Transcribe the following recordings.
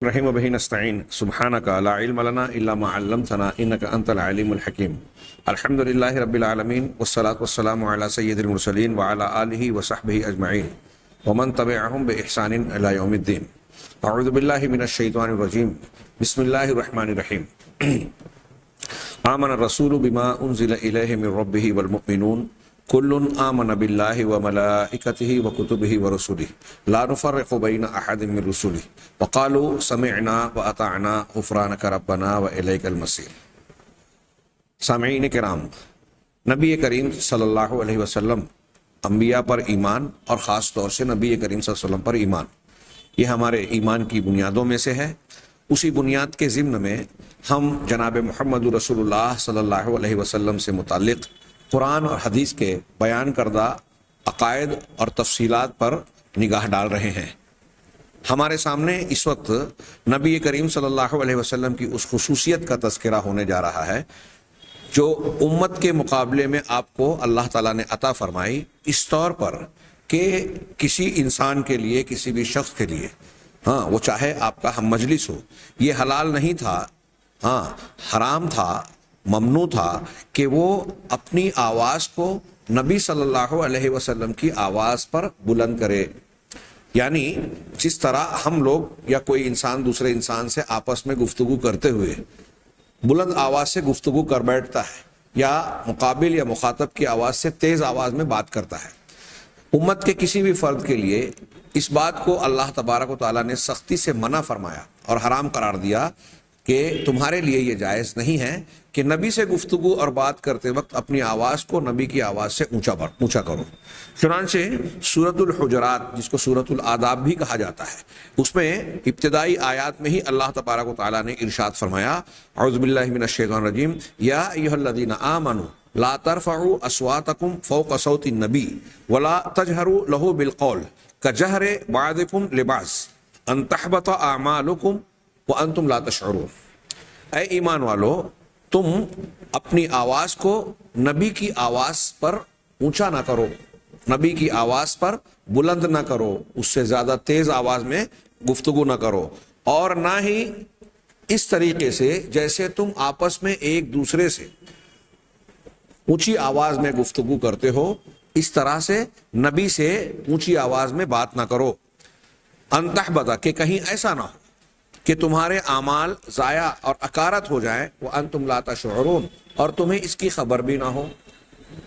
رحیم و بہ نستعین سبحانک لا علم لنا الا ما علمتنا انک انت العلیم الحکیم الحمد للہ رب العالمین والصلاة والسلام علی سید المرسلین وعلی آلہ وصحبہ اجمعین ومن تبعہم بإحسان الی یوم الدین. اعوذ باللہ من الشیطان الرجیم. بسم اللہ الرحمن الرحیم. آمن الرسول بما انزل الیہ من ربہ والمؤمنون کل آمن باللہ وملائکتہ وکتبہ ورسلہ لا نفرق بین احد من رسلہ وقالوا سمعنا واطعنا غفرانک ربنا والیک المصیر. سامعین کرام، نبی کریم صلی اللہ علیہ وسلم انبیاء پر ایمان اور خاص طور سے نبی کریم صلی اللہ علیہ وسلم پر ایمان، یہ ہمارے ایمان کی بنیادوں میں سے ہے. اسی بنیاد کے ضمن میں ہم جناب محمد رسول اللہ صلی اللہ علیہ وسلم سے متعلق قرآن اور حدیث کے بیان کردہ عقائد اور تفصیلات پر نگاہ ڈال رہے ہیں. ہمارے سامنے اس وقت نبی کریم صلی اللہ علیہ وسلم کی اس خصوصیت کا تذکرہ ہونے جا رہا ہے جو امت کے مقابلے میں آپ کو اللہ تعالیٰ نے عطا فرمائی، اس طور پر کہ کسی انسان کے لیے، کسی بھی شخص کے لیے، وہ چاہے آپ کا ہم مجلس ہو، یہ حلال نہیں تھا، حرام تھا، ممنوع تھا کہ وہ اپنی آواز کو نبی صلی اللہ علیہ وسلم کی آواز پر بلند کرے. یعنی جس طرح ہم لوگ یا کوئی انسان دوسرے انسان سے آپس میں گفتگو کرتے ہوئے بلند آواز سے گفتگو کر بیٹھتا ہے یا مقابل یا مخاطب کی آواز سے تیز آواز میں بات کرتا ہے، امت کے کسی بھی فرد کے لیے اس بات کو اللہ تبارک و تعالیٰ نے سختی سے منع فرمایا اور حرام قرار دیا کہ تمہارے لیے یہ جائز نہیں ہے کہ نبی سے گفتگو اور بات کرتے وقت اپنی آواز کو نبی کی آواز سے اونچا کرو. چنانچہ سورۃ الحجرات، جس کو سورۃ الآداب بھی کہا جاتا ہے، اس میں ابتدائی آیات میں ہی اللہ تبارک و تعالیٰ نے ارشاد فرمایا، اعوذ باللہ من الشیطان الرجیم، یا ایھا الذین آمنوا لا ترفعوا اصواتکم فوق صوت النبی ولا تجہروا لہ بالقول کجہر بعضکم لبعض ان تحبط اعمالکم وانتم لا تشعرون. اے ایمان والو، تم اپنی آواز کو نبی کی آواز پر اونچا نہ کرو، نبی کی آواز پر بلند نہ کرو، اس سے زیادہ تیز آواز میں گفتگو نہ کرو، اور نہ ہی اس طریقے سے جیسے تم آپس میں ایک دوسرے سے اونچی آواز میں گفتگو کرتے ہو، اس طرح سے نبی سے اونچی آواز میں بات نہ کرو. ان تحبط، کہ کہیں ایسا نہ ہو کہ تمہارے اعمال ضائع اور اکارت ہو جائیں، وانتم لا تشعرون، اور تمہیں اس کی خبر بھی نہ ہو،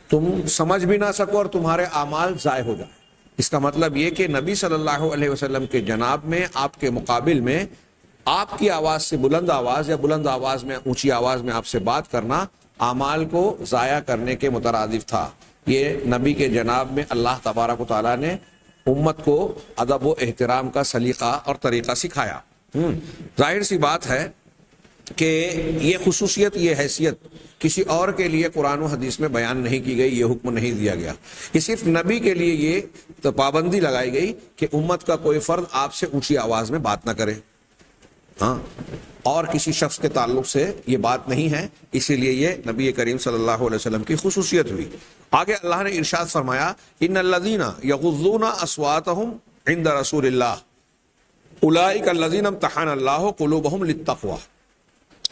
تم سمجھ بھی نہ سکو اور تمہارے اعمال ضائع ہو جائیں. اس کا مطلب یہ کہ نبی صلی اللہ علیہ وسلم کے جناب میں، آپ کے مقابل میں، آپ کی آواز سے بلند آواز یا بلند آواز میں اونچی آواز میں آپ سے بات کرنا اعمال کو ضائع کرنے کے مترادف تھا. یہ نبی کے جناب میں اللہ تبارک و تعالیٰ نے امت کو ادب و احترام کا سلیقہ اور طریقہ سکھایا. ظاہر سی بات ہے کہ یہ خصوصیت، یہ حیثیت کسی اور کے لیے قرآن و حدیث میں بیان نہیں کی گئی، یہ حکم نہیں دیا گیا. یہ صرف نبی کے لیے یہ پابندی لگائی گئی کہ امت کا کوئی فرد آپ سے اونچی آواز میں بات نہ کرے، اور کسی شخص کے تعلق سے یہ بات نہیں ہے، اسی لیے یہ نبی کریم صلی اللہ علیہ وسلم کی خصوصیت ہوئی. آگے اللہ نے ارشاد فرمایا، ان الذین یغضون اصواتهم عند رسول اللہ اولئک الذین امتحن اللہ قلوبہم للتقوی.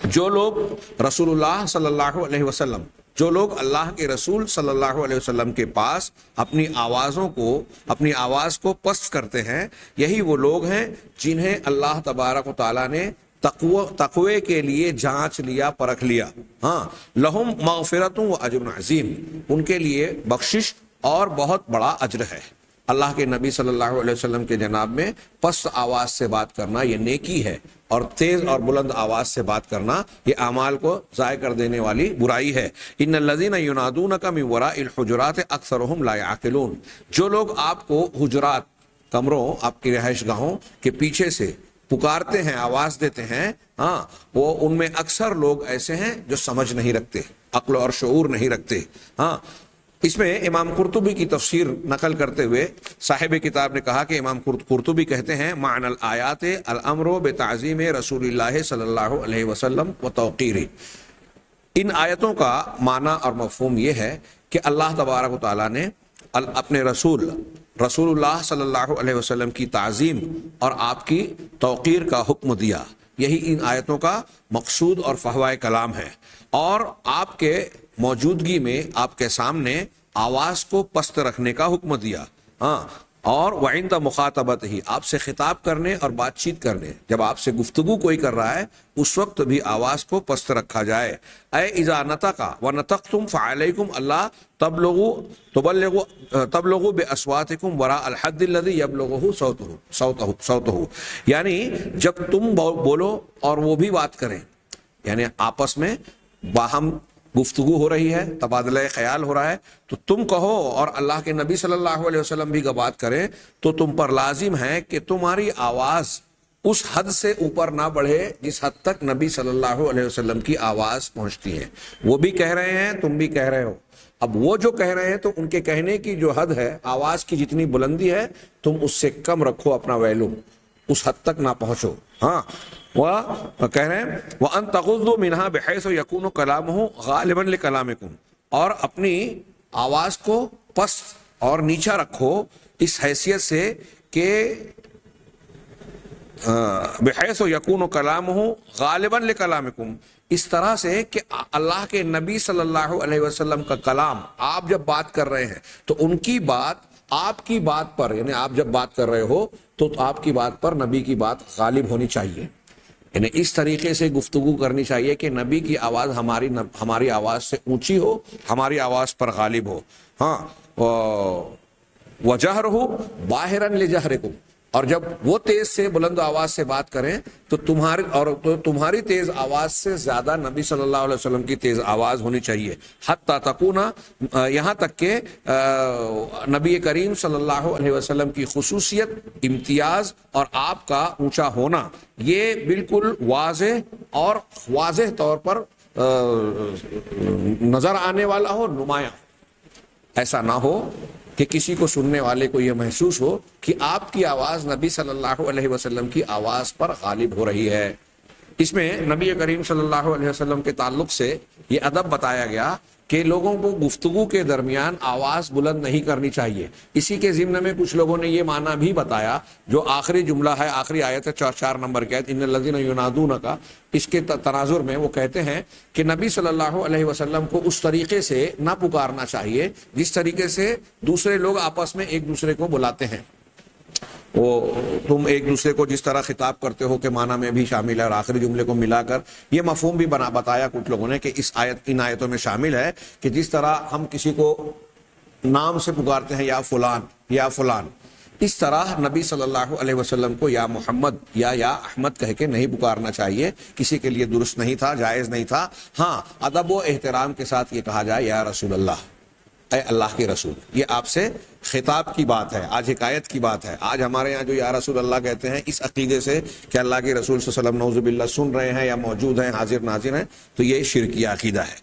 جو لوگ رسول اللہ صلی اللہ علیہ وسلم، جو لوگ اللہ کے رسول صلی اللہ علیہ وسلم کے پاس اپنی آواز کو پست کرتے ہیں، یہی وہ لوگ ہیں جنہیں اللہ تبارک و تعالیٰ نے تقوی کے لیے جانچ لیا، پرکھ لیا. لہم مغفرۃ و اجر عظیم، ان کے لیے بخشش اور بہت بڑا اجر ہے. اللہ کے نبی صلی اللہ علیہ وسلم کے جناب میں پست آواز سے بات کرنا یہ نیکی ہے، اور تیز اور بلند آواز سے بات کرنا یہ اعمال کو ضائع کر دینے والی برائی ہے. ان الذین ینادونک من وراء الحجرات اکثرهم لا یعقلون. جو لوگ آپ کو حجرات، کمروں، آپ کی رہائش گاہوں کے پیچھے سے پکارتے ہیں، آواز دیتے ہیں، وہ ان میں اکثر لوگ ایسے ہیں جو سمجھ نہیں رکھتے، عقل اور شعور نہیں رکھتے. اس میں امام قرطبی کی تفسیر نقل کرتے ہوئے صاحب کتاب نے کہا کہ امام قرطبی کہتے ہیں، معنی الآیات الامر بتعظیم رسول اللہ صلی اللہ علیہ وسلم و توقیرہ. ان آیتوں کا معنی اور مفہوم یہ ہے کہ اللہ تبارک و تعالیٰ نے اپنے رسول رسول اللہ صلی اللہ علیہ وسلم کی تعظیم اور آپ کی توقیر کا حکم دیا۔ یہی ان آیتوں کا مقصود اور فحوائے کلام ہے، اور آپ کے موجودگی میں آپ کے سامنے آواز کو پست رکھنے کا حکم دیا، ہاں، اور وعند مخاطبت ہی، آپ سے خطاب کرنے اور بات چیت کرنے، جب آپ سے گفتگو کوئی کر رہا ہے اس وقت بھی آواز کو پست رکھا جائے۔ اے اذا نطق ونطقتم فعلیکم اللہ تبلغوا باصواتکم وراء الحد الذی یبلغہ صوتہ، یعنی جب تم بولو اور وہ بھی بات کریں، یعنی آپس میں باہم گفتگو ہو رہی ہے، تبادلہ خیال ہو رہا ہے، تو تم کہو اور اللہ کے نبی صلی اللہ علیہ وسلم بھی بات کریں، تو تم پر لازم ہے کہ تمہاری آواز اس حد سے اوپر نہ بڑھے جس حد تک نبی صلی اللہ علیہ وسلم کی آواز پہنچتی ہے۔ وہ بھی کہہ رہے ہیں، تم بھی کہہ رہے ہو، اب وہ جو کہہ رہے ہیں تو ان کے کہنے کی جو حد ہے، آواز کی جتنی بلندی ہے، تم اس سے کم رکھو اپنا ویلوم، اس حد تک نہ پہنچو۔ ہاں، وہ کہہ رہے ہیں وَأَن تَغُضُّوا مِنْهَا بِحَيْثُ يَكُونُ كَلَامُهُ غَالِبًا لِكَلَامِكُمْ، اور اپنی آواز کو پست اور نیچا رکھو اس حیثیت سے کہ بحیث یکون کلامہ غالباً لکلامکم، اس طرح سے کہ اللہ کے نبی صلی اللہ علیہ وسلم کا کلام، آپ جب بات کر رہے ہیں تو ان کی بات آپ کی بات پر، یعنی آپ جب بات کر رہے ہو تو آپ کی بات پر نبی کی بات غالب ہونی چاہیے، یعنی اس طریقے سے گفتگو کرنی چاہیے کہ نبی کی آواز ہماری آواز سے اونچی ہو، ہماری آواز پر غالب ہو۔ ہاں، وَجَهْرُهُ بَاهِرًا لِجَهْرِكُمْ، اور جب وہ تیز سے بلند آواز سے بات کریں تو تمہاری تیز آواز سے زیادہ نبی صلی اللہ علیہ وسلم کی تیز آواز ہونی چاہیے، حتی تکونا، یہاں تک کہ نبی کریم صلی اللہ علیہ وسلم کی خصوصیت، امتیاز اور آپ کا اونچا ہونا یہ بالکل واضح طور پر نظر آنے والا ہو، نمایاں، ایسا نہ ہو کہ کسی کو سننے والے کو یہ محسوس ہو کہ آپ کی آواز نبی صلی اللہ علیہ وسلم کی آواز پر غالب ہو رہی ہے۔ اس میں نبی کریم صلی اللہ علیہ وسلم کے تعلق سے یہ ادب بتایا گیا کہ لوگوں کو گفتگو کے درمیان آواز بلند نہیں کرنی چاہیے۔ اسی کے ضمن میں کچھ لوگوں نے یہ معنی بھی بتایا، جو آخری جملہ ہے، آخری آیت ہے 4 نمبر کی آیت، ان الذین ینادونک، اس کے تناظر میں وہ کہتے ہیں کہ نبی صلی اللہ علیہ وسلم کو اس طریقے سے نہ پکارنا چاہیے جس طریقے سے دوسرے لوگ آپس میں ایک دوسرے کو بلاتے ہیں۔ وہ تم ایک دوسرے کو جس طرح خطاب کرتے ہو کہ معنی میں بھی شامل ہے، اور آخری جملے کو ملا کر یہ مفہوم بھی بتایا کچھ لوگوں نے کہ ان آیتوں میں شامل ہے کہ جس طرح ہم کسی کو نام سے پکارتے ہیں، یا فلان یا فلان، اس طرح نبی صلی اللہ علیہ وسلم کو یا محمد یا احمد کہہ کے نہیں پکارنا چاہیے، کسی کے لیے درست نہیں تھا، جائز نہیں تھا۔ ہاں، ادب و احترام کے ساتھ یہ کہا جائے یا رسول اللہ، اے اللہ کے رسول، یہ آپ سے خطاب کی بات ہے، آج حکایت کی بات ہے۔ آج ہمارے یہاں جو یا رسول اللہ کہتے ہیں اس عقیدے سے کہ اللہ کے رسول صلی اللہ علیہ وسلم نعوذ باللہ سن رہے ہیں یا موجود ہیں، حاضر ناظر ہیں، تو یہ شرکی عقیدہ ہے۔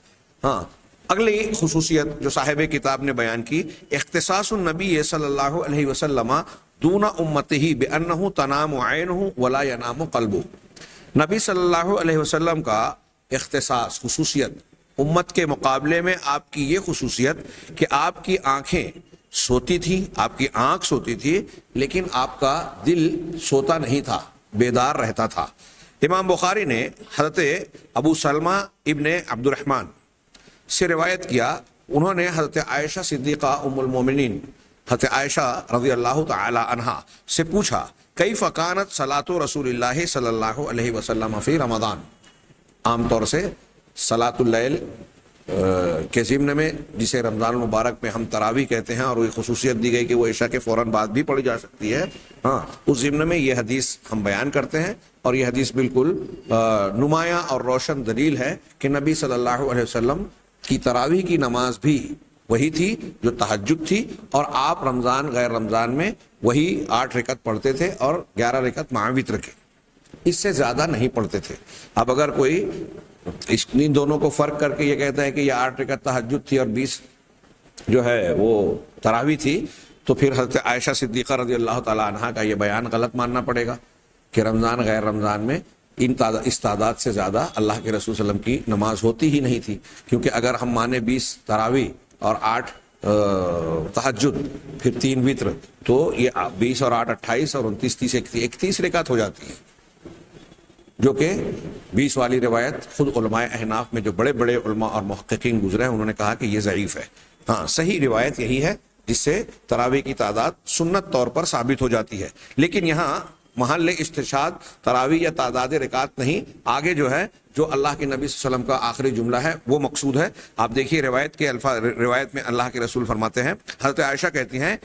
ہاں، اگلی خصوصیت جو صاحب کتاب نے بیان کی، اختصاص النبی صلی اللہ علیہ وسلم دون امتہ بانہ تنام عینہ ولا ینام قلبہ، نبی صلی اللہ علیہ وسلم کا اختصاص، خصوصیت، امت کے مقابلے میں آپ کی یہ خصوصیت کہ آپ کی آنکھیں سوتی تھی، آپ کی آنکھ سوتی تھی، لیکن آپ کا دل سوتا نہیں تھا، بیدار رہتا تھا۔ امام بخاری نے حضرت ابو سلمہ ابن عبد الرحمن سے روایت کیا، انہوں نے حضرت عائشہ صدیقہ ام المومنین، حضرت عائشہ رضی اللہ تعالی عنہا سے پوچھا، کیف کانت صلاۃ رسول اللہ صلی اللہ علیہ وسلم فی رمضان، عام طور سے صلاۃ اللیل کے ضمن میں، جسے رمضان المبارک میں ہم تراویح کہتے ہیں، اور وہ خصوصیت دی گئی کہ وہ عشاء کے فوراً بعد بھی پڑھی جا سکتی ہے، ہاں، اس ضمن میں یہ حدیث ہم بیان کرتے ہیں، اور یہ حدیث بالکل نمایاں اور روشن دلیل ہے کہ نبی صلی اللہ علیہ وسلم کی تراویح کی نماز بھی وہی تھی جو تہجد تھی، اور آپ رمضان غیر رمضان میں وہی 8 رکعت پڑھتے تھے اور 11 رکعت مع وتر کے، اس سے زیادہ نہیں پڑھتے تھے۔ اب اگر کوئی ان دونوں کو فرق کر کے یہ کہتا ہے کہ یہ 8 رکعت تہجد تھی اور 20 جو ہے وہ تراویح تھی، تو پھر حضرت عائشہ صدیقہ رضی اللہ تعالی عنہا کا یہ بیان غلط ماننا پڑے گا کہ رمضان غیر رمضان میں اس تعداد سے زیادہ اللہ کے رسول صلی اللہ علیہ وسلم کی نماز ہوتی ہی نہیں تھی، کیونکہ اگر ہم مانے 20 تراویح اور 8 تہجد، پھر 3 وطر، تو یہ 20 اور 8 28 اور 29 30 31 رکعت ہو جاتی ہے، جو کہ 20 والی روایت خود علماء احناف میں جو بڑے بڑے علماء اور محققین گزرے ہیں انہوں نے کہا کہ یہ ضعیف ہے۔ ہاں صحیح روایت یہی ہے جس سے تراویح کی تعداد سنت طور پر ثابت ہو جاتی ہے، لیکن یہاں محل استشہاد تراویح یا تعداد رکعات نہیں، آگے جو ہے جو اللہ کے نبی صلی اللہ علیہ وسلم کا آخری جملہ ہے وہ مقصود ہے۔ آپ دیکھیے روایت کے الفاظ، روایت میں اللہ کے رسول فرماتے ہیں، حضرت عائشہ کہتی ہیں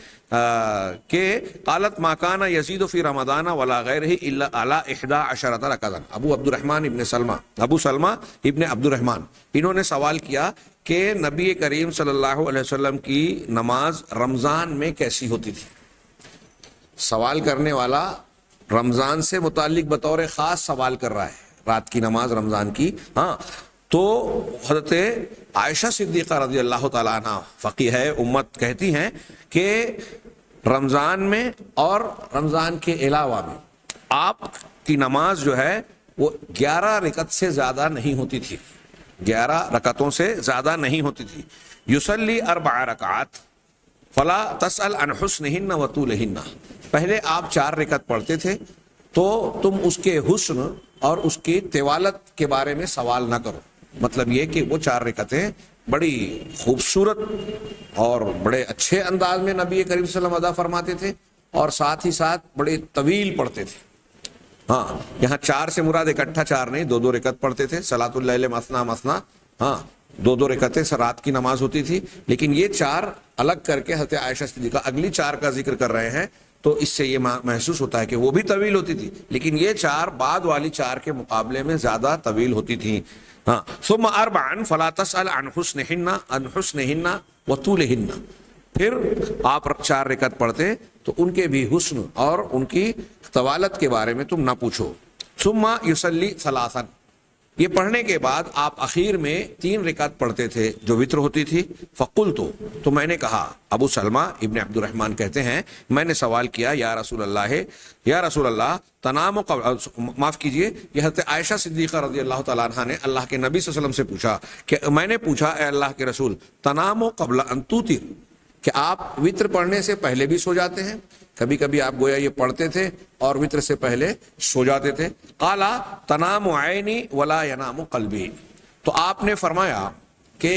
کہ قالت ما کان یزید فی رمضان ولا غیرہ الا علی 11 رکعۃ۔ ابو عبد الرحمن ابن سلمہ، ابو سلمہ ابن عبد الرحمن، انہوں نے سوال کیا کہ نبی کریم صلی اللہ علیہ وسلم کی نماز رمضان میں کیسی ہوتی تھی۔ سوال کرنے والا رمضان سے متعلق بطور خاص سوال کر رہا ہے، رات کی نماز رمضان کی۔ ہاں تو حضرت عائشہ صدیقہ رضی اللہ تعالیٰ عنہ فقیہ امت کہتی ہیں کہ رمضان میں اور رمضان کے علاوہ میں آپ کی نماز جو ہے وہ 11 رکعت سے زیادہ نہیں ہوتی تھی، 11 رکعتوں سے زیادہ نہیں ہوتی تھی۔ یصلی 4 رکعات فلا تسأل عن حسنہن و طولہن، پہلے آپ 4 رکعت پڑھتے تھے تو تم اس کے حسن اور اس کی طوالت کے بارے میں سوال نہ کرو۔ مطلب یہ کہ وہ 4 رکعتیں بڑی خوبصورت اور بڑے اچھے انداز میں نبی کریم صلی اللہ علیہ وسلم ادا فرماتے تھے اور ساتھ ہی ساتھ بڑے طویل پڑھتے تھے۔ ہاں یہاں 4 سے مراد اکٹھا 4 نہیں، 2 رکعت پڑھتے تھے، صلاۃ اللیل مثنی مثنی، ہاں 2 رکعتیں رات کی نماز ہوتی تھی، لیکن یہ 4 الگ کر کے حضرت عائشہ صدیقہ اگلی 4 کا ذکر کر رہے ہیں، تو اس سے یہ محسوس ہوتا ہے کہ وہ بھی طویل ہوتی تھی، لیکن یہ 4 بعد والی 4 کے مقابلے میں زیادہ طویل ہوتی تھیں۔ ہاں ثم 4 فلا تسأل عن حسنہن و طولہن، پھر آپ 4 رکعت پڑھتے تو ان کے بھی حسن اور ان کی طوالت کے بارے میں تم نہ پوچھو۔ ثم یصلی 3، یہ پڑھنے کے بعد آپ اخیر میں 3 رکعت پڑھتے تھے جو وتر ہوتی تھی۔ فقلت، تو میں نے کہا، ابو سلمہ ابن عبد الرحمن کہتے ہیں میں نے سوال کیا، یا رسول اللہ تنام معاف کیجئے، یہ حضرت عائشہ صدیقہ رضی اللہ تعالیٰ عنہ نے اللہ کے نبی صلی اللہ علیہ وسلم سے پوچھا کہ میں نے پوچھا اے اللہ کے رسول، تنام قبل ان توتر، کہ آپ وتر پڑھنے سے پہلے بھی سو جاتے ہیں؟ کبھی کبھی آپ گویا یہ پڑھتے تھے اور وتر سے پہلے سو جاتے تھے۔ قالا تنام عینی ولا ینام قلبی، تو آپ نے فرمایا کہ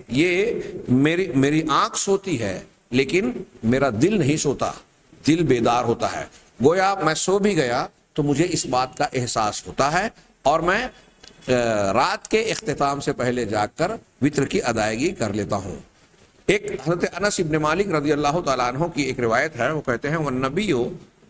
یہ میری آنکھ سوتی ہے لیکن میرا دل نہیں سوتا، دل بیدار ہوتا ہے، گویا میں سو بھی گیا تو مجھے اس بات کا احساس ہوتا ہے اور میں رات کے اختتام سے پہلے جاگ کر وتر کی ادائیگی کر لیتا ہوں۔ ایک حضرت انس ابن مالک رضی اللہ تعالیٰ عنہ کی ایک روایت ہے، وہ کہتے ہیں والنبی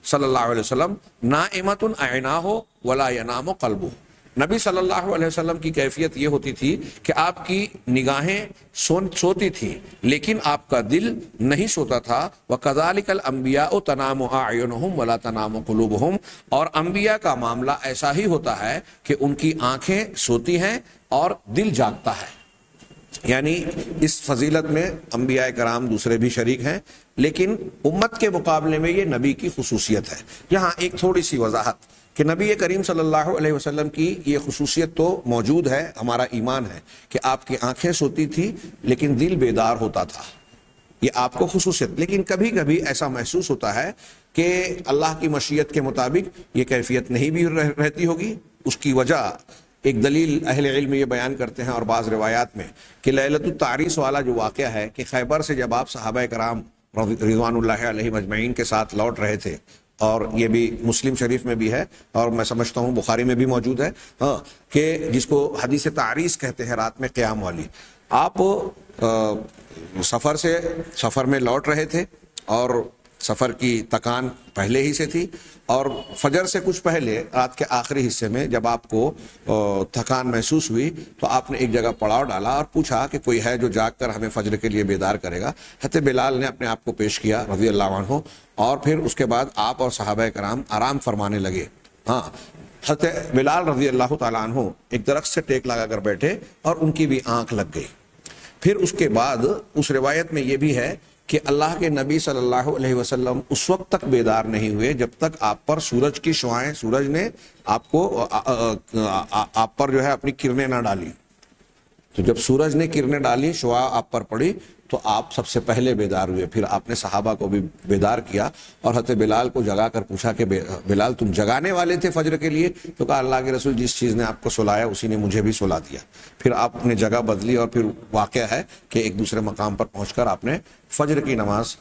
صلی اللہ علیہ وسلم نائمۃ عیناہ ولا ینام قلبہ، نبی صلی اللہ علیہ وسلم کی کیفیت یہ ہوتی تھی کہ آپ کی نگاہیں سوتی تھی لیکن آپ کا دل نہیں سوتا تھا۔ وَكَذَلِكَ الْأَنْبِيَاءُ تَنَامُ أَعْيُنُهُمْ وَلَا تَنَامُ قُلُوبُهُمْ، اور انبیاء کا معاملہ ایسا ہی ہوتا ہے کہ ان کی آنکھیں سوتی ہیں اور دل جاگتا ہے۔ یعنی اس فضیلت میں انبیاء کرام دوسرے بھی شریک ہیں، لیکن امت کے مقابلے میں یہ نبی کی خصوصیت ہے۔ یہاں ایک تھوڑی سی وضاحت کہ نبی کریم صلی اللہ علیہ وسلم کی یہ خصوصیت تو موجود ہے، ہمارا ایمان ہے کہ آپ کی آنکھیں سوتی تھی لیکن دل بیدار ہوتا تھا، یہ آپ کو خصوصیت، لیکن کبھی کبھی ایسا محسوس ہوتا ہے کہ اللہ کی مشیت کے مطابق یہ کیفیت نہیں بھی رہتی ہوگی۔ اس کی وجہ ایک دلیل اہل علم یہ بیان کرتے ہیں اور بعض روایات میں کہ لیلۃ التعریس والا جو واقعہ ہے کہ خیبر سے جب آپ صحابہ کرام رضوان اللہ علیہ مجمعین کے ساتھ لوٹ رہے تھے، اور یہ بھی مسلم شریف میں بھی ہے اور میں سمجھتا ہوں بخاری میں بھی موجود ہے، ہاں، کہ جس کو حدیث تعریس کہتے ہیں، رات میں قیام والی، آپ سفر میں لوٹ رہے تھے اور سفر کی تکان پہلے ہی سے تھی، اور فجر سے کچھ پہلے رات کے آخری حصے میں جب آپ کو تھکان محسوس ہوئی تو آپ نے ایک جگہ پڑاؤ ڈالا اور پوچھا کہ کوئی ہے جو جاگ کر ہمیں فجر کے لیے بیدار کرے گا۔ حضرت بلال نے اپنے آپ کو پیش کیا رضی اللہ عنہ، اور پھر اس کے بعد آپ اور صحابہ کرام آرام فرمانے لگے۔ ہاں، حضرت بلال رضی اللہ تعالیٰ عنہ ایک درخت سے ٹیک لگا کر بیٹھے اور ان کی بھی آنکھ لگ گئی۔ پھر اس کے بعد اس روایت میں یہ بھی ہے کہ اللہ کے نبی صلی اللہ علیہ وسلم اس وقت تک بیدار نہیں ہوئے جب تک آپ پر سورج کی شعاعیں، سورج نے آپ پر جو ہے اپنی کرنیں نہ ڈالی۔ تو جب سورج نے کرنیں ڈالی، شعاع آپ پر پڑی، تو آپ سب سے پہلے بیدار ہوئے، پھر آپ نے صحابہ کو بھی بیدار کیا اور حضرت بلال کو جگا کر پوچھا کہ بلال تم جگانے والے تھے فجر کے لیے؟ تو کہا اللہ کے رسول جس چیز نے آپ کو سلایا اسی نے مجھے بھی سلا دیا۔ پھر آپ نے جگہ بدلی اور پھر واقعہ ہے کہ ایک دوسرے مقام پر پہنچ کر آپ نے فجر کی نماز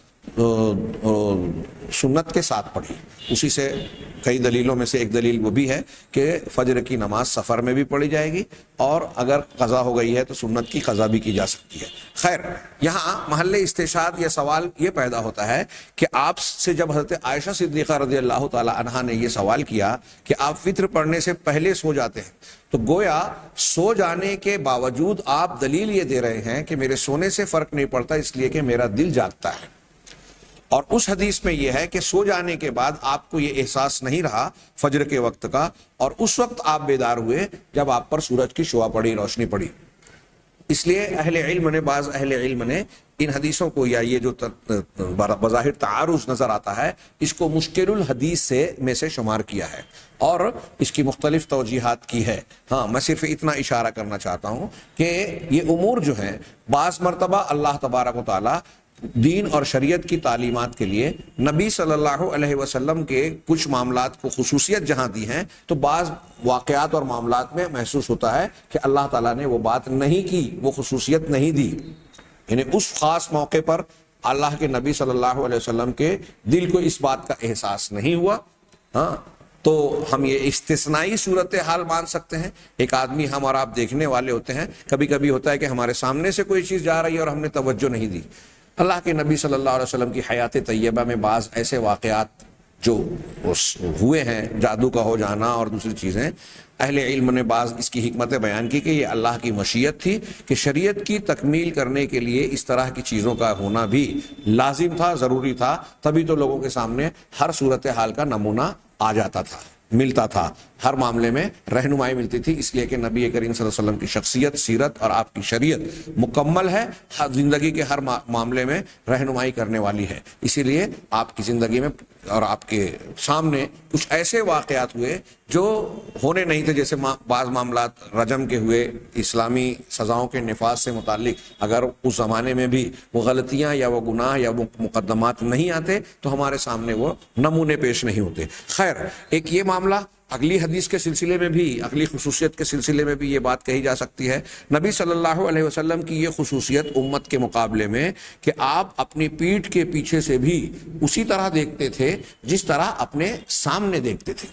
سنت کے ساتھ پڑھی۔ اسی سے کئی دلیلوں میں سے ایک دلیل وہ بھی ہے کہ فجر کی نماز سفر میں بھی پڑھی جائے گی اور اگر قضا ہو گئی ہے تو سنت کی قضا بھی کی جا سکتی ہے۔ خیر، یہاں محل استشہاد یہ سوال یہ پیدا ہوتا ہے کہ آپ سے جب حضرت عائشہ صدیقہ رضی اللہ تعالی عنہا نے یہ سوال کیا کہ آپ وتر پڑھنے سے پہلے سو جاتے ہیں، تو گویا سو جانے کے باوجود آپ دلیل یہ دے رہے ہیں کہ میرے سونے سے فرق نہیں پڑتا اس لیے کہ میرا دل جاگتا ہے۔ اور اس حدیث میں یہ ہے کہ سو جانے کے بعد آپ کو یہ احساس نہیں رہا فجر کے وقت کا، اور اس وقت آپ بیدار ہوئے جب آپ پر سورج کی شعاع پڑی، روشنی پڑی۔ اس لیے بعض اہل علم نے ان حدیثوں کو، یا یہ جو بظاہر تعارض نظر آتا ہے، اس کو مشکل الحدیث میں سے شمار کیا ہے اور اس کی مختلف توجیحات کی ہے۔ ہاں، میں صرف اتنا اشارہ کرنا چاہتا ہوں کہ یہ امور جو ہیں بعض مرتبہ اللہ تبارک و تعالی دین اور شریعت کی تعلیمات کے لیے نبی صلی اللہ علیہ وسلم کے کچھ معاملات کو خصوصیت جہاں دی ہیں، تو بعض واقعات اور معاملات میں محسوس ہوتا ہے کہ اللہ تعالیٰ نے وہ بات نہیں کی، وہ خصوصیت نہیں دی، یعنی اس خاص موقع پر اللہ کے نبی صلی اللہ علیہ وسلم کے دل کو اس بات کا احساس نہیں ہوا۔ ہاں، تو ہم یہ استثنائی صورتحال مان سکتے ہیں۔ ایک آدمی ہم اور آپ دیکھنے والے ہوتے ہیں، کبھی کبھی ہوتا ہے کہ ہمارے سامنے سے کوئی چیز جا رہی ہے اور ہم نے توجہ نہیں دی۔ اللہ کے نبی صلی اللہ علیہ وسلم کی حیات طیبہ میں بعض ایسے واقعات جو ہوئے ہیں، جادو کا ہو جانا اور دوسری چیزیں، اہل علم نے بعض اس کی حکمتیں بیان کی کہ یہ اللہ کی مشیت تھی کہ شریعت کی تکمیل کرنے کے لیے اس طرح کی چیزوں کا ہونا بھی لازم تھا، ضروری تھا، تبھی تو لوگوں کے سامنے ہر صورتحال کا نمونہ آ جاتا تھا، ملتا تھا، ہر معاملے میں رہنمائی ملتی تھی، اس لیے کہ نبی کریم صلی اللہ علیہ وسلم کی شخصیت، سیرت اور آپ کی شریعت مکمل ہے، زندگی کے ہر معاملے میں رہنمائی کرنے والی ہے۔ اسی لیے آپ کی زندگی میں اور آپ کے سامنے کچھ ایسے واقعات ہوئے جو ہونے نہیں تھے، جیسے بعض معاملات رجم کے ہوئے، اسلامی سزاؤں کے نفاذ سے متعلق اگر اس زمانے میں بھی وہ غلطیاں یا وہ گناہ یا وہ مقدمات نہیں آتے تو ہمارے سامنے وہ نمونے پیش نہیں ہوتے۔ خیر، ایک یہ معاملہ، اگلی حدیث کے سلسلے میں بھی، اگلی خصوصیت کے سلسلے میں بھی یہ بات کہی جا سکتی ہے، نبی صلی اللہ علیہ وسلم کی یہ خصوصیت امت کے مقابلے میں کہ آپ اپنی پیٹھ کے پیچھے سے بھی اسی طرح دیکھتے تھے جس طرح اپنے سامنے دیکھتے تھے،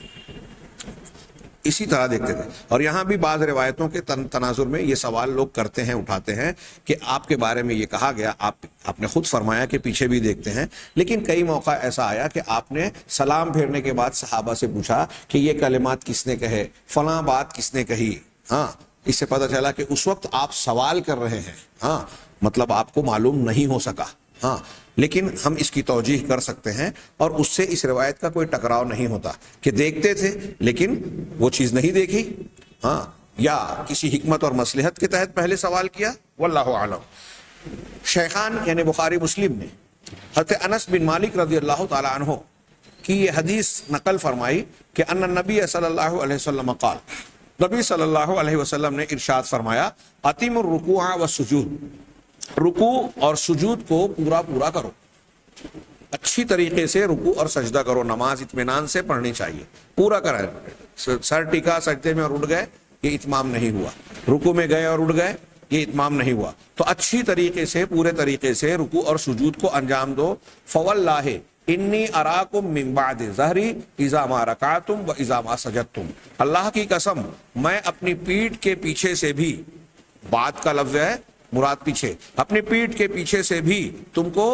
اسی طرح دیکھتے تھے۔ اور یہاں بھی بعض روایتوں کے تناظر میں یہ سوال لوگ کرتے ہیں، اٹھاتے ہیں کہ آپ کے بارے میں یہ کہا گیا، آپ نے خود فرمایا کہ پیچھے بھی دیکھتے ہیں، لیکن کئی موقع ایسا آیا کہ آپ نے سلام پھیرنے کے بعد صحابہ سے پوچھا کہ یہ کلمات کس نے کہے، فلاں بات کس نے کہی۔ ہاں، اس سے پتہ چلا کہ اس وقت آپ سوال کر رہے ہیں، ہاں، مطلب آپ کو معلوم نہیں ہو سکا، ہاں، لیکن ہم اس کی توجیح کر سکتے ہیں اور اس سے اس روایت کا کوئی ٹکراؤ نہیں ہوتا کہ دیکھتے تھے لیکن وہ چیز نہیں دیکھی، ہاں، یا کسی حکمت اور مصلحت کے تحت پہلے سوال کیا، واللہ اعلم۔ شیخان یعنی بخاری مسلم نے حضرت انس بن مالک رضی اللہ تعالی عنہ کی یہ حدیث نقل فرمائی کہ ان النبی صلی اللہ علیہ وسلم قال، نبی صلی اللہ علیہ وسلم نے ارشاد فرمایا، اتم الرکوع والسجود، رکوع اور سجود کو پورا کرو، اچھی طریقے سے رکوع اور سجدہ کرو، نماز اطمینان سے پڑھنی چاہیے، پورا کریں، سر ٹکا سجدے میں اور اٹھ گئے یہ اتمام نہیں ہوا، رکوع میں گئے اور اٹھ گئے یہ اتمام نہیں ہوا، تو اچھی طریقے سے، پورے طریقے سے رکوع اور سجود کو انجام دو۔ فواللہ انی اراکم من بعد ظہری اذا ما رکعتم و اذا ما سجدتم، اللہ کی قسم میں اپنی پیٹھ کے پیچھے سے بھی، بعد کا لفظ ہے مراد پیچھے، اپنی پیٹھ کے پیچھے سے بھی تم کو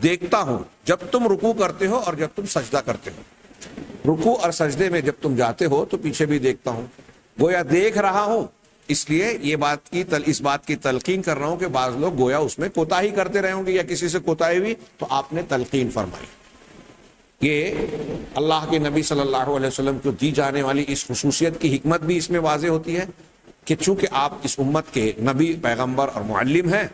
دیکھتا ہوں جب تم رکوع کرتے ہو اور جب تم سجدہ کرتے ہو، رکوع اور سجدے میں جب تم جاتے ہو تو پیچھے بھی دیکھتا ہوں، گویا دیکھ رہا ہوں، اس لیے یہ اس بات کی تلقین کر رہا ہوں کہ بعض لوگ گویا اس میں کوتاہی کرتے رہے ہوں گے یا کسی سے کوتاہی ہوئی تو آپ نے تلقین فرمائی۔ یہ اللہ کے نبی صلی اللہ علیہ وسلم کو دی جانے والی اس خصوصیت کی حکمت بھی اس میں واضح ہوتی ہے کہ چونکہ آپ اس امت کے نبی، پیغمبر اور معلم ہیں،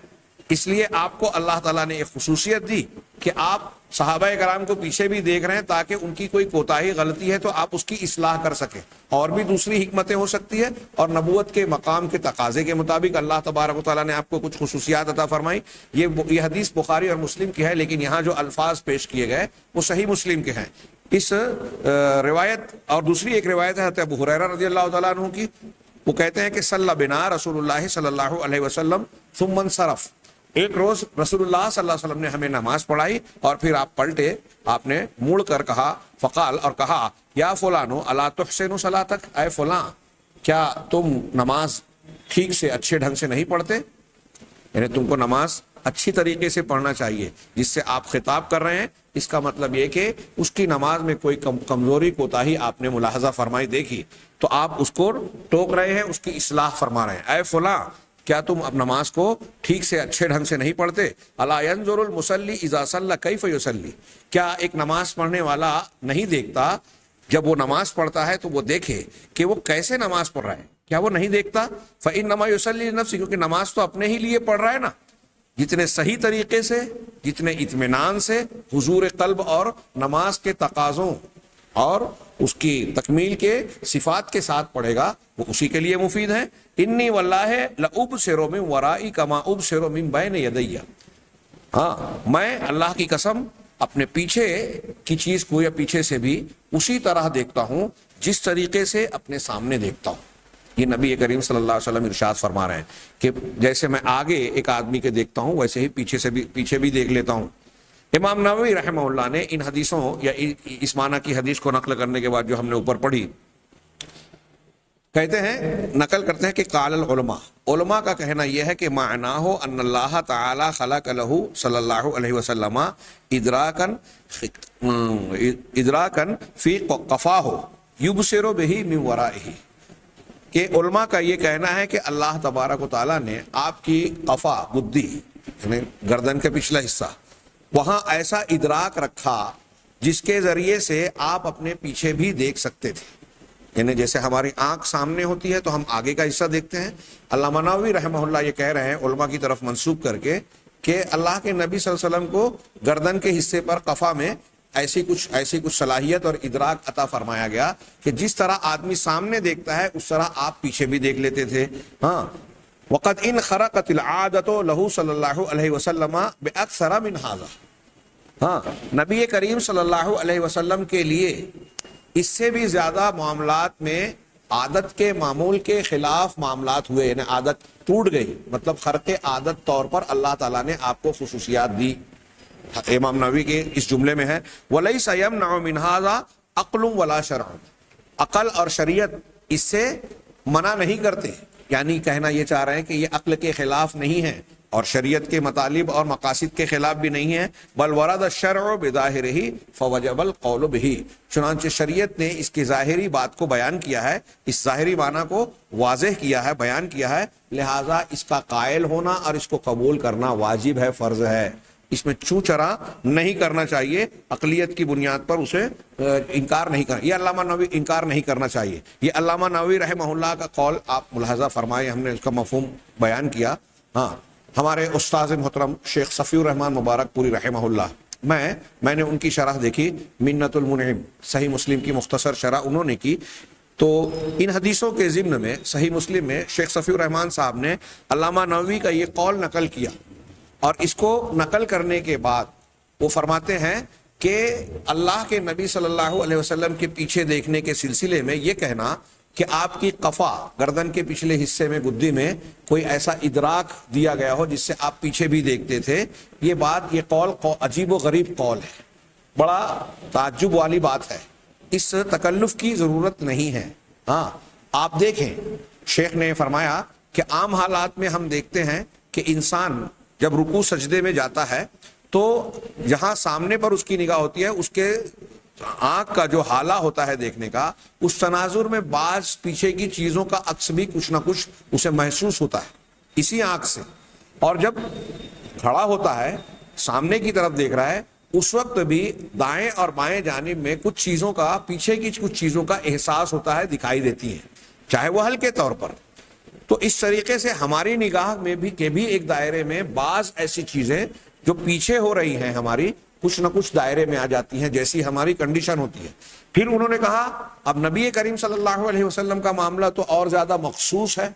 اس لیے آپ کو اللہ تعالیٰ نے ایک خصوصیت دی کہ آپ صحابہ کرام کو پیچھے بھی دیکھ رہے ہیں تاکہ ان کی کوئی کوتاہی غلطی ہے تو آپ اس کی اصلاح کر سکیں. اور بھی دوسری حکمتیں ہو سکتی ہے, اور نبوت کے مقام کے تقاضے کے مطابق اللہ تبارک و تعالیٰ نے آپ کو کچھ خصوصیات عطا فرمائی. یہ حدیث بخاری اور مسلم کی ہے, لیکن یہاں جو الفاظ پیش کیے گئے وہ صحیح مسلم کے ہیں. اس روایت اور دوسری ایک روایت ہے حضرت ابو ہریرہ رضی اللہ تعالیٰ عنہ کی. وہ کہتے ہیں کہ صلی بنا رسول اللہ صلی اللہ علیہ وسلم ثم انصرف. ایک روز رسول اللہ صلی اللہ علیہ وسلم نے ہمیں نماز پڑھائی اور پھر آپ پلٹے, آپ نے مڑ کر کہا, فقال, اور کہا, یا فلانو الا تحسن صلاتک, اے فلاں کیا تم نماز ٹھیک سے اچھے ڈھنگ سے نہیں پڑھتے؟ یعنی تم کو نماز اچھی طریقے سے پڑھنا چاہیے. جس سے آپ خطاب کر رہے ہیں اس کا مطلب یہ کہ اس کی نماز میں کوئی کمزوری کوتاہی آپ نے ملاحظہ فرمائی دیکھی تو آپ اس کو ٹوک رہے ہیں, اس کی اصلاح فرما رہے ہیں. اے فلاں کیا تم اب نماز کو ٹھیک سے اچھے ڈھنگ سے نہیں پڑھتے؟ الا ينظر المصلی اذا صلی کیف یصلی, کیا ایک نماز پڑھنے والا نہیں دیکھتا جب وہ نماز پڑھتا ہے تو وہ دیکھے کہ وہ کیسے نماز پڑھ رہا ہے؟ کیا وہ نہیں دیکھتا؟ فانما یصلی لنفسہ, کیونکہ نماز تو اپنے ہی لیے پڑھ رہا ہے نا. جتنے صحیح طریقے سے, جتنے اطمینان سے, حضور قلب اور نماز کے تقاضوں اور اس کی تکمیل کے صفات کے ساتھ پڑھے گا وہ اسی کے لیے مفید ہے. انی واللہ لابصر من ورائی کما ابصر من بین یدی, ہاں میں اللہ کی قسم اپنے پیچھے کی چیز کو یا پیچھے سے بھی اسی طرح دیکھتا ہوں جس طریقے سے اپنے سامنے دیکھتا ہوں. یہ نبی کریم صلی اللہ علیہ وسلم ارشاد فرما رہے ہیں کہ جیسے میں آگے ایک آدمی کے دیکھتا ہوں ویسے ہی پیچھے بھی دیکھ لیتا ہوں. امام نووی رحمہ اللہ نے ان حدیثوں یا اس معنی کی حدیث کو نقل کرنے کے بعد جو ہم نے اوپر پڑھی, کہتے ہیں, نقل کرتے ہیں کہ قال العلماء, علماء کا کہنا یہ ہے کہ معناہ ان اللہ تعالی خلق لہ صلی اللہ علیہ وسلم ادراکن فی قفاہ یبصر بہ من ورائہ, کہ علماء کا یہ کہنا ہے کہ اللہ تبارک و تعالیٰ نے آپ کی قفا, بدھی یعنی گردن کے پچھلا حصہ, وہاں ایسا ادراک رکھا جس کے ذریعے سے آپ اپنے پیچھے بھی دیکھ سکتے تھے. یعنی جیسے ہماری آنکھ سامنے ہوتی ہے تو ہم آگے کا حصہ دیکھتے ہیں. علامہ نووی رحمہ اللہ یہ کہہ رہے ہیں علماء کی طرف منسوب کر کے کہ اللہ کے نبی صلی اللہ علیہ وسلم کو گردن کے حصے پر قفا میں ایسی کچھ صلاحیت اور ادراک عطا فرمایا گیا کہ جس طرح آدمی سامنے دیکھتا ہے اس طرح آپ پیچھے بھی دیکھ لیتے تھے. ہاں, وقد ان خرقت العادۃ لہ صلی اللہ علیہ وسلم باکثر من ھذا, ہاں نبی کریم صلی اللہ علیہ وسلم کے لیے اس سے بھی زیادہ معاملات میں عادت کے معمول کے خلاف معاملات ہوئے, یعنی عادت ٹوٹ گئی, مطلب خرق عادت طور پر اللہ تعالیٰ نے آپ کو خصوصیات دی. امام نووی کے اس جملے میں ہے وَلَيْسَ يَمْنَعُ مِنْ هَذَا عَقْلٌ وَلَا شَرْعٌ, عقل اور شریعت اس سے منع نہیں کرتے. یعنی کہنا یہ چاہ رہے ہیں کہ یہ عقل کے خلاف نہیں ہے اور شریعت کے مطالب اور مقاصد کے خلاف بھی نہیں ہے. بل ورد الشرع بظاہرہ فوجب القول بہ, چنانچہ شریعت نے اس کی ظاہری بات کو بیان کیا ہے, اس ظاہری معنی کو واضح کیا ہے, بیان کیا ہے, لہذا اس کا قائل ہونا اور اس کو قبول کرنا واجب ہے, فرض ہے. اس میں چوں چرا نہیں کرنا چاہیے, عقلیت کی بنیاد پر اسے انکار نہیں کرنا, یہ علامہ نووی انکار نہیں کرنا چاہیے. یہ علامہ نووی رحمہ اللہ کا قول آپ ملاحظہ فرمائے, ہم نے اس کا مفہوم بیان کیا. ہاں, ہمارے استاذ محترم شیخ صفی الرحمان مبارک پوری رحمہ اللہ, میں نے ان کی شرح دیکھی, منت المنعم صحیح مسلم کی مختصر شرح انہوں نے کی. تو ان حدیثوں کے ضمن میں صحیح مسلم میں شیخ صفی الرحمان صاحب نے علامہ نووی کا یہ قول نقل کیا, اور اس کو نقل کرنے کے بعد وہ فرماتے ہیں کہ اللہ کے نبی صلی اللہ علیہ وسلم کے پیچھے دیکھنے کے سلسلے میں یہ کہنا کہ آپ کی قفا, گردن کے پچھلے حصے میں, گدی میں کوئی ایسا ادراک دیا گیا ہو جس سے آپ پیچھے بھی دیکھتے تھے, یہ بات, یہ قول عجیب و غریب قول ہے, بڑا تعجب والی بات ہے. اس تکلف کی ضرورت نہیں ہے. ہاں, آپ دیکھیں, شیخ نے فرمایا کہ عام حالات میں ہم دیکھتے ہیں کہ انسان جب رکوع سجدے میں جاتا ہے تو جہاں سامنے پر اس کی نگاہ ہوتی ہے, اس کے آنکھ کا جو حالہ ہوتا ہے دیکھنے کا, اس تناظر میں بعض پیچھے کی چیزوں کا عکس بھی کچھ نہ کچھ اسے محسوس ہوتا ہے اسی آنکھ سے. اور جب کھڑا ہوتا ہے سامنے کی طرف دیکھ رہا ہے, اس وقت بھی دائیں اور بائیں جانب میں کچھ چیزوں کا, پیچھے کی کچھ چیزوں کا احساس ہوتا ہے, دکھائی دیتی ہیں, چاہے وہ ہلکے طور پر. تو اس طریقے سے ہماری نگاہ میں بھی ایک دائرے میں بعض ایسی چیزیں جو پیچھے ہو رہی ہیں ہماری, کچھ نہ کچھ دائرے میں آ جاتی ہیں جیسی ہماری کنڈیشن ہوتی ہے. پھر انہوں نے کہا اب نبی کریم صلی اللہ علیہ وسلم کا معاملہ تو اور زیادہ مخصوص ہے,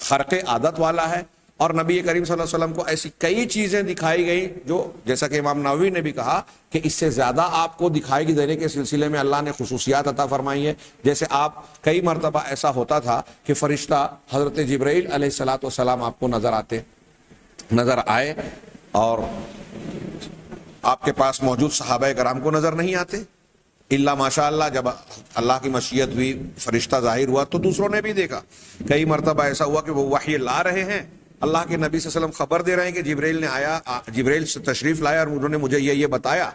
خرق عادت والا ہے, اور نبی کریم صلی اللہ علیہ وسلم کو ایسی کئی چیزیں دکھائی گئی جو جیسا کہ امام نووی نے بھی کہا کہ اس سے زیادہ آپ کو دکھائی دینے کے سلسلے میں اللہ نے خصوصیات عطا فرمائی ہے. جیسے آپ کئی مرتبہ ایسا ہوتا تھا کہ فرشتہ حضرت جبرائیل علیہ الصلوۃ والسلام آپ کو نظر آئے اور آپ کے پاس موجود صحابہ کرام کو نظر نہیں آتے, اللہ ماشاء اللہ جب اللہ کی مشیت ہوئی فرشتہ ظاہر ہوا تو دوسروں نے بھی دیکھا. کئی مرتبہ ایسا ہوا کہ وہ وحی لا رہے ہیں, اللہ کے نبی صلی اللہ علیہ وسلم خبر دے رہے ہیں کہ جبرائیل سے تشریف لایا اور انہوں نے مجھے یہ بتایا,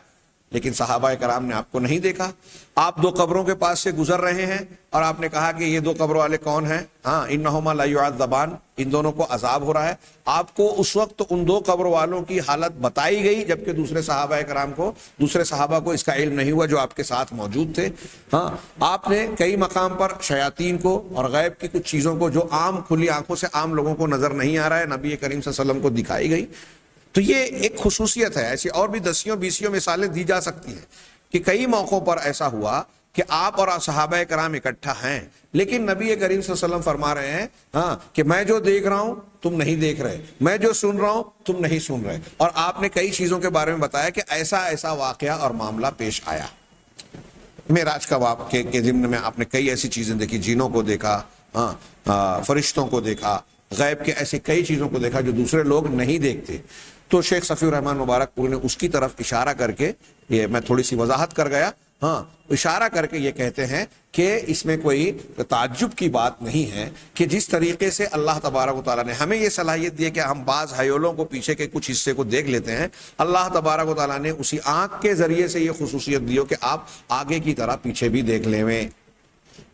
لیکن صحابہ کرام نے آپ کو نہیں دیکھا. آپ دو قبروں کے پاس سے گزر رہے ہیں اور آپ نے کہا کہ یہ دو قبروں والے کون ہیں؟ ہاں, انہما لا یعذبان, ان دونوں کو عذاب ہو رہا ہے. آپ کو اس وقت ان دو قبروں والوں کی حالت بتائی گئی, جبکہ دوسرے صحابہ کو اس کا علم نہیں ہوا جو آپ کے ساتھ موجود تھے. ہاں, آپ نے کئی مقام پر شیاطین کو اور غیب کی کچھ چیزوں کو جو عام کھلی آنکھوں سے عام لوگوں کو نظر نہیں آ رہا ہے, نبی کریم صلی اللہ علیہ وسلم کو دکھائی گئی. تو یہ ایک خصوصیت ہے. ایسی اور بھی 10-20 مثالیں دی جا سکتی ہیں کہ کئی موقعوں پر ایسا ہوا کہ آپ اور صحابہ کرام اکٹھا ہیں, لیکن نبی کریم صلی اللہ علیہ وسلم فرما رہے ہیں ہاں کہ میں جو دیکھ رہا ہوں تم نہیں دیکھ رہے, میں جو سن رہا ہوں تم نہیں سن رہے. اور آپ نے کئی چیزوں کے بارے میں بتایا کہ ایسا واقعہ اور معاملہ پیش آیا. معراج کا واقعہ کے ضمن میں آپ نے کئی ایسی چیزیں دیکھی, جنوں کو دیکھا, فرشتوں کو دیکھا, غیب کے ایسے کئی چیزوں کو دیکھا جو دوسرے لوگ نہیں دیکھتے. تو شیخ صفی الرحمن مبارک پور نے اس کی طرف اشارہ کر کے, یہ میں تھوڑی سی وضاحت کر گیا, اشارہ کر کے یہ کہتے ہیں کہ اس میں کوئی تعجب کی بات نہیں ہے کہ جس طریقے سے اللہ تبارک و تعالیٰ نے ہمیں یہ صلاحیت دی ہے کہ ہم بعض حیولوں کو پیچھے کے کچھ حصے کو دیکھ لیتے ہیں, اللہ تبارک و تعالیٰ نے اسی آنکھ کے ذریعے سے یہ خصوصیت دی ہو کہ آپ آگے کی طرح پیچھے بھی دیکھ لیں.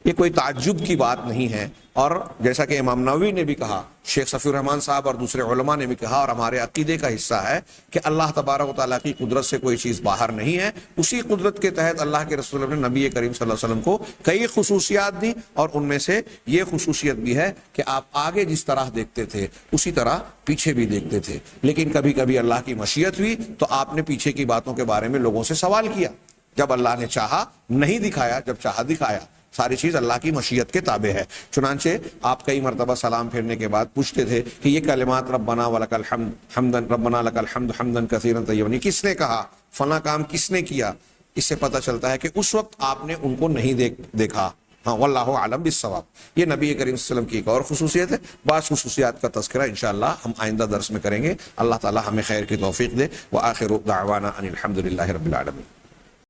یہ کوئی تعجب کی بات نہیں ہے. اور جیسا کہ امام نووی نے بھی کہا, شیخ صفی الرحمن صاحب اور دوسرے علماء نے بھی کہا, اور ہمارے عقیدے کا حصہ ہے کہ اللہ تبارک و تعالیٰ کی قدرت سے کوئی چیز باہر نہیں ہے. اسی قدرت کے تحت اللہ کے رسول نے نبی کریم صلی اللہ علیہ وسلم کو کئی خصوصیات دی, اور ان میں سے یہ خصوصیت بھی ہے کہ آپ آگے جس طرح دیکھتے تھے اسی طرح پیچھے بھی دیکھتے تھے. لیکن کبھی کبھی اللہ کی مشیت ہوئی تو آپ نے پیچھے کی باتوں کے بارے میں لوگوں سے سوال کیا. جب اللہ نے چاہا نہیں دکھایا, جب چاہا دکھایا. ساری چیز اللہ کی مشیت کے تابع ہے. چنانچہ آپ کئی مرتبہ سلام پھیرنے کے بعد پوچھتے تھے کہ یہ کلمات ربنا ولک الحمد حمدن ربنا لک الحمد حمدن کثیرا طیبا کس نے کہا, فلاں کام کس نے کیا. اس سے پتہ چلتا ہے کہ اس وقت آپ نے ان کو نہیں دیکھا. ہاں, واللہ اعلم بالصواب. یہ نبی کریم صلی اللہ علیہ وسلم کی ایک اور خصوصیت ہے. بعض خصوصیات کا تذکرہ انشاءاللہ ہم آئندہ درس میں کریں گے. اللہ تعالی ہمیں خیر کی توفیق دے. وآخر دعوانا ان الحمد للہ رب العالمین.